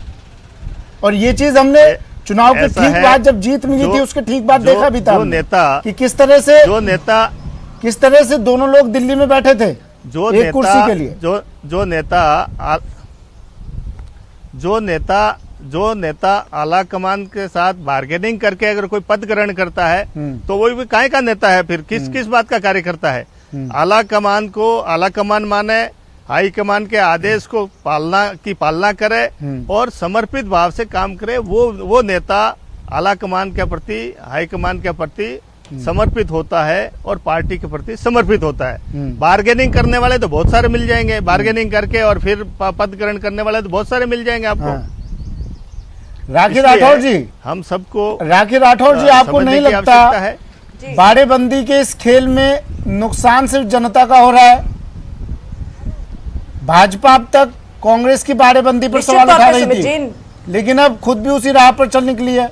और ये चीज हमने चुनाव के ठीक बाद जब जीत मिली थी उसके ठीक बाद देखा भी था नेता कि किस तरह से दोनों लोग दिल्ली में बैठे थे एक कुर्सी के लिए। जो नेता आला कमान के साथ बार्गेनिंग करके अगर कोई पद ग्रहण करता है तो वो भी काहे का नेता है, फिर किस बात का कार्यकर्ता है। आला कमान माने हाई कमान के आदेश को पालना करे और समर्पित भाव से काम करे, वो नेता आला कमान के प्रति, हाई कमान के प्रति समर्पित होता है और पार्टी के प्रति समर्पित होता है। बार्गेनिंग करने वाले तो बहुत सारे मिल जाएंगे, बार्गेनिंग करके और फिर पद ग्रहण करने वाले तो बहुत सारे मिल जाएंगे आपको। राखी राठौर जी, हम सबको आपको नहीं लगता है बाड़ेबंदी के इस खेल में नुकसान सिर्फ जनता का हो रहा है? भाजपा अब तक कांग्रेस की बाड़ेबंदी पर सवाल उठा रही थी, लेकिन अब खुद भी उसी राह पर चल निकली है।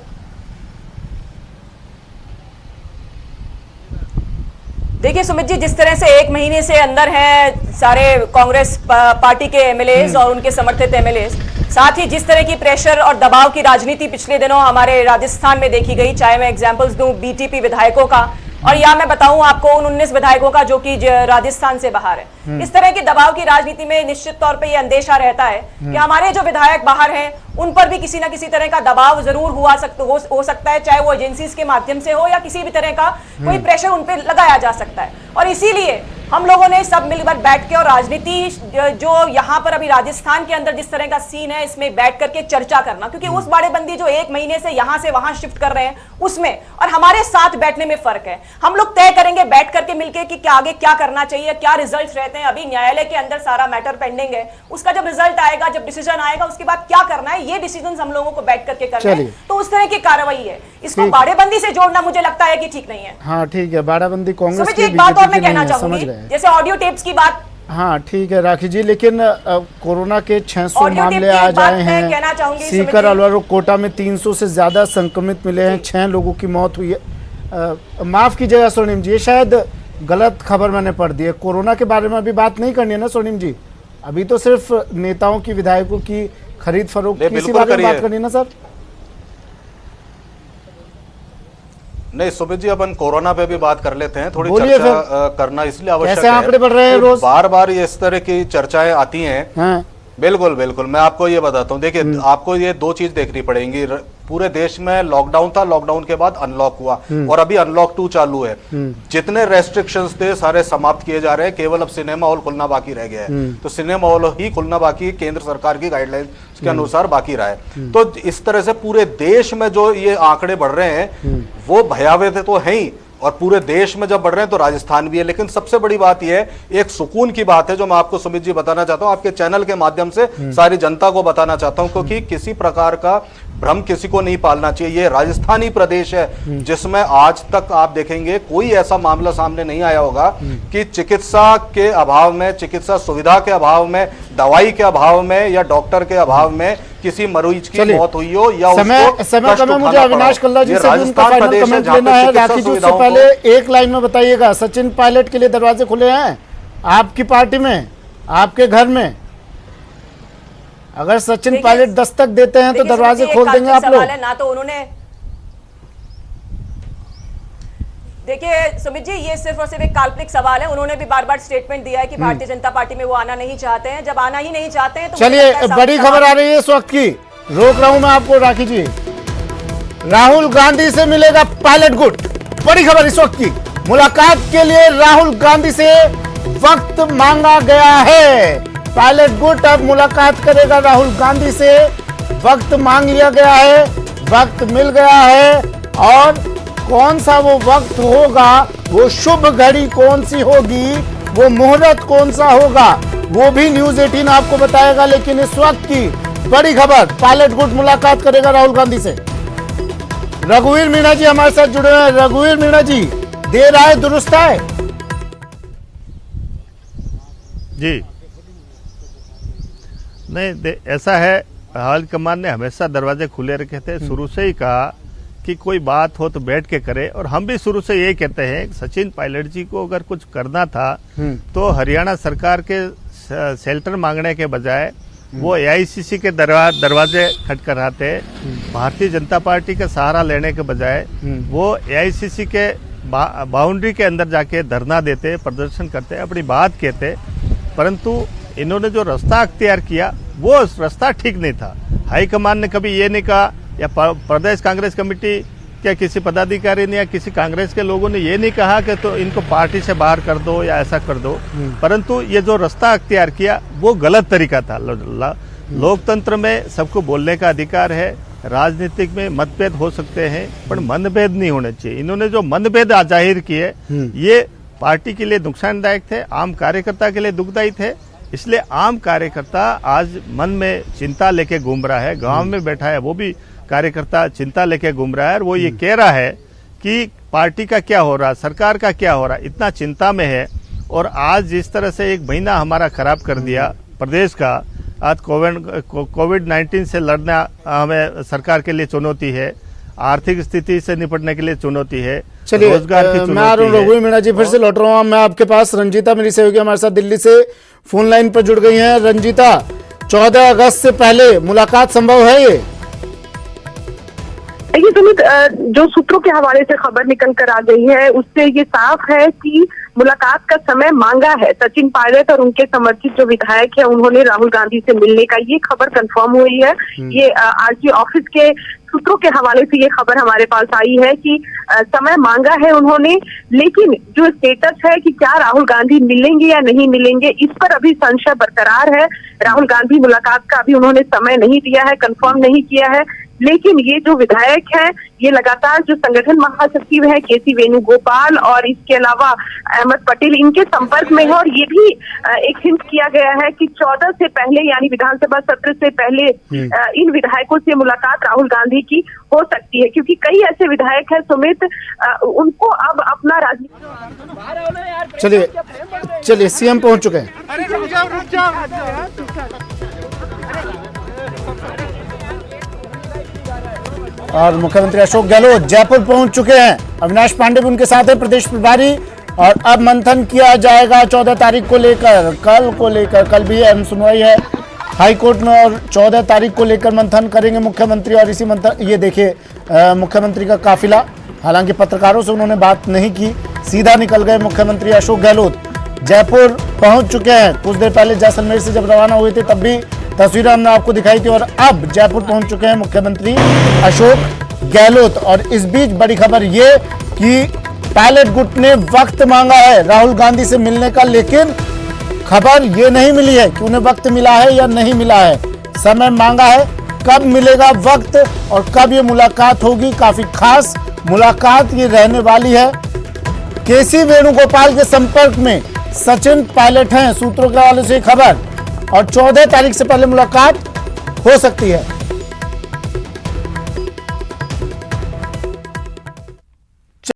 देखिए सुमित जी, जिस तरह से 1 महीने से अंदर हैं सारे कांग्रेस पार्टी के एमएलएज और उनके समर्थित एमएलएज, साथ ही जिस तरह की प्रेशर और दबाव की राजनीति पिछले दिनों हमारे राजस्थान में देखी गई, चाहे मैं एग्जांपल्स दूं बीटीपी विधायकों का, और या मैं बताऊं आपको उन 19 विधायकों का जो कि राजस्थान से बाहर है। इस तरह की दबाव की राजनीति में निश्चित तौर पे ये अंदेशा रहता है कि हमारे जो विधायक बाहर हैं उन पर भी किसी ना किसी तरह का दबाव जरूर हो सकता है, चाहे वो एजेंसीज के माध्यम से हो या किसी भी तरह का कोई प्रेशर उन पर लगाया जा सकता है। और इसीलिए हम लोगों ने सब मिलकर बैठ के और राजनीति जो यहाँ पर अभी राजस्थान के अंदर जिस तरह का सीन है इसमें बैठ करके चर्चा करना, क्योंकि उस बाड़ेबंदी जो 1 महीने से यहाँ से वहां शिफ्ट कर रहे हैं उसमें और हमारे साथ बैठने में फर्क है। हम लोग तय करेंगे बैठ करके मिलकर कि क्या आगे क्या करना चाहिए, क्या रिजल्ट रहते हैं। अभी न्यायालय के अंदर सारा मैटर पेंडिंग है, उसका जब रिजल्ट आएगा, जब डिसीजन आएगा, उसके बाद क्या करना है ये डिसीजन हम लोगों को बैठ करके करना है। तो उस तरह की कार्रवाई है, इसको बाड़ेबंदी से जोड़ना मुझे लगता है कि ठीक नहीं है। हाँ ठीक है, बाड़ेबंदी कांग्रेस की एक बात और मैं कहना चाहूंगी, जैसे ऑडियो टेप्स की बात। हाँ ठीक है राखी जी, लेकिन कोरोना के 600 मामले आज आए हैं। सीकर, अलवर, कोटा में 300 से ज्यादा संक्रमित मिले हैं, 6 लोगों की मौत हुई है। माफ कीजिएगा स्वर्णिम जी, ये शायद गलत खबर मैंने पढ़ दी है। कोरोना के बारे में अभी बात नहीं करनी है ना स्वर्णिम जी, अभी तो सिर्फ नेताओं की, विधायकों की खरीद फरोख्त की इसी बारे में बात करनी है ना सर। नहीं सुमित जी, अपन कोरोना पे भी बात कर लेते हैं, थोड़ी चर्चा करना इसलिए आवश्यक है। आंकड़े बढ़ रहे हैं रोज, बार बार ये इस तरह की चर्चाएं आती हैं। हाँ। बिल्कुल बिल्कुल, मैं आपको ये बताता हूँ। देखिए आपको ये 2 चीज देखनी पड़ेंगी। पूरे देश में लॉकडाउन था, लॉकडाउन के बाद अनलॉक हुआ और अभी अनलॉक 2 चालू है। जितने रेस्ट्रिक्शंस थे सारे समाप्त किए जा रहे हैं, केवल अब सिनेमा हॉल खुलना बाकी रह गया है। तो सिनेमा हॉल ही खुलना बाकी है, केंद्र सरकार की गाइडलाइन के अनुसार बाकी रहा है। तो इस तरह से पूरे देश में जो ये आंकड़े बढ़ रहे हैं वो भयावह तो है ही, और पूरे देश में जब बढ़ रहे हैं तो राजस्थान भी है। लेकिन सबसे बड़ी बात यह है, एक सुकून की बात है जो मैं आपको सुमित जी बताना चाहता हूं, आपके चैनल के माध्यम से सारी जनता को बताना चाहता हूं, क्योंकि किसी प्रकार का भ्रम किसी को नहीं पालना चाहिए। ये राजस्थानी प्रदेश है जिसमें आज तक आप देखेंगे कोई ऐसा मामला सामने नहीं आया होगा कि चिकित्सा के अभाव में, चिकित्सा सुविधा के अभाव में, दवाई के अभाव में या डॉक्टर के अभाव में किसी मरीज की मौत हुई हो या समय मुझे अविनाश कल्ला जी से उनका फाइनल कमेंट लेना है। राखी जी, उससे पहले एक लाइन में बताइएगा, सचिन पायलट के लिए दरवाजे खुले हैं आपकी पार्टी में, आपके घर में? अगर सचिन पायलट दस्तक देते हैं तो दरवाजे खोल देंगे आप लोग? ना तो उन्होंने, देखिए सुमित जी, ये सिर्फ और सिर्फ एक काल्पनिक सवाल है। उन्होंने भी बार बार स्टेटमेंट दिया है कि भारतीय जनता पार्टी में वो आना नहीं चाहते हैं। जब आना ही नहीं चाहते हैं तो चलिए, बड़ी खबर आ रही है इस वक्त की, रोक रहा हूं मैं आपको राखी जी। राहुल गांधी से मिलेगा पायलट गुट, बड़ी खबर इस वक्त की। मुलाकात के लिए राहुल गांधी से वक्त मांगा गया है। पायलट गुट अब मुलाकात करेगा राहुल गांधी से। वक्त मांग लिया गया है, वक्त मिल गया है, और कौन सा वो वक्त होगा, वो शुभ घड़ी कौन सी होगी, वो मुहूर्त कौन सा होगा, वो भी न्यूज 18 आपको बताएगा। लेकिन इस वक्त की बड़ी खबर, पायलट गुट मुलाकात करेगा राहुल गांधी से। रघुवीर मीणा जी हमारे साथ जुड़े हैं। रघुवीर मीणा जी, देर आए दुरुस्त आए। जी नहीं, ऐसा है, हाईकमान ने हमेशा दरवाजे खुले रखे थे। शुरू से ही कहा कि कोई बात हो तो बैठ के करे, और हम भी शुरू से यही कहते हैं सचिन पायलट जी को अगर कुछ करना था तो हरियाणा सरकार के शेल्टर मांगने के बजाय वो एआईसीसी के दरवाजे खटखटाते, भारतीय जनता पार्टी का सहारा लेने के बजाय वो एआईसीसी के बाउंड्री के अंदर जाके धरना देते, प्रदर्शन करते, अपनी बात कहते। परंतु इन्होंने जो रास्ता अख्तियार किया वो रास्ता ठीक नहीं था। हाईकमान ने कभी ये नहीं कहा, या प्रदेश कांग्रेस कमेटी क्या किसी पदाधिकारी ने या किसी कांग्रेस के लोगों ने ये नहीं कहा कि तो इनको पार्टी से बाहर कर दो या ऐसा कर दो, परंतु ये जो रास्ता अख्तियार किया वो गलत तरीका था। लोकतंत्र में सबको बोलने का अधिकार है, राजनीतिक में मतभेद हो सकते हैं पर मनभेद नहीं होने चाहिए। इन्होंने जो मनभेद जाहिर किए ये पार्टी के लिए नुकसानदायक थे, आम कार्यकर्ता के लिए दुखदायी थे। इसलिए आम कार्यकर्ता आज मन में चिंता लेके घूम रहा है, गांव में बैठा है वो भी कार्यकर्ता चिंता लेके घूम रहा है, और वो ये कह रहा है कि पार्टी का क्या हो रहा, सरकार का क्या हो रहा, इतना चिंता में है। और आज जिस तरह से एक महीना हमारा खराब कर दिया प्रदेश का, आज कोविड-19 से लड़ना हमें सरकार के लिए चुनौती है, आर्थिक स्थिति से निपटने के लिए चुनौती है, रोजगार की चुनौती है। रघुवीर मीणा जी फिर से लौट रहा हूँ मैं आपके पास। रंजीता मेरी सहयोगी हमारे साथ दिल्ली से फोन लाइन पर जुड़ गई हैं। रंजीता, 14 अगस्त से पहले मुलाकात संभव है ये? देखिए सुमित, जो सूत्रों के हवाले से खबर निकल कर आ गई है उससे ये साफ है कि मुलाकात का समय मांगा है। सचिन पायलट और उनके समर्थित जो विधायक है उन्होंने राहुल गांधी से मिलने का, ये खबर कंफर्म हुई है। ये आरजी ऑफिस के सूत्रों के हवाले से ये खबर हमारे पास आई है कि समय मांगा है उन्होंने, लेकिन जो स्टेटस है कि क्या राहुल गांधी मिलेंगे या नहीं मिलेंगे, इस पर अभी संशय बरकरार है। राहुल गांधी मुलाकात का अभी उन्होंने समय नहीं दिया है, कंफर्म नहीं किया है। लेकिन ये जो विधायक है ये लगातार जो संगठन महासचिव है केसी वेणुगोपाल और इसके अलावा अहमद पटेल, इनके संपर्क में है। और ये भी एक हिंट किया गया है कि 14 से पहले यानी विधानसभा सत्र से पहले इन विधायकों से मुलाकात राहुल गांधी की हो सकती है, क्योंकि कई ऐसे विधायक हैं सुमित, उनको अब अपना चलिए चलिए सीएम पहुंच चुके हैं। और मुख्यमंत्री अशोक गहलोत जयपुर पहुंच चुके हैं। अविनाश पांडे भी उनके साथ है, प्रदेश प्रभारी। और अब मंथन किया जाएगा 14 तारीख को लेकर, कल भी अहम सुनवाई है हाई कोर्ट में, और 14 तारीख को लेकर मंथन करेंगे मुख्यमंत्री। और इसी मंथन, ये देखिए मुख्यमंत्री का काफिला, हालांकि पत्रकारों से उन्होंने बात नहीं की, सीधा निकल गए मुख्यमंत्री अशोक गहलोत। जयपुर पहुंच चुके हैं। कुछ देर पहले जैसलमेर से जब रवाना हुए थे तब भी तस्वीरें हमने आपको दिखाई थी, और अब जयपुर पहुंच चुके हैं मुख्यमंत्री अशोक गहलोत। और इस बीच बड़ी खबर ये कि पायलट गुट ने वक्त मांगा है राहुल गांधी से मिलने का, लेकिन खबर ये नहीं मिली है कि उन्हें वक्त मिला है या नहीं मिला है। समय मांगा है, कब मिलेगा वक्त और कब ये मुलाकात होगी, काफी खास मुलाकात ये रहने वाली है। केसी वेणुगोपाल के संपर्क में सचिन पायलट हैं, सूत्रों के हवाले से खबर, और 14 तारीख से पहले मुलाकात हो सकती है।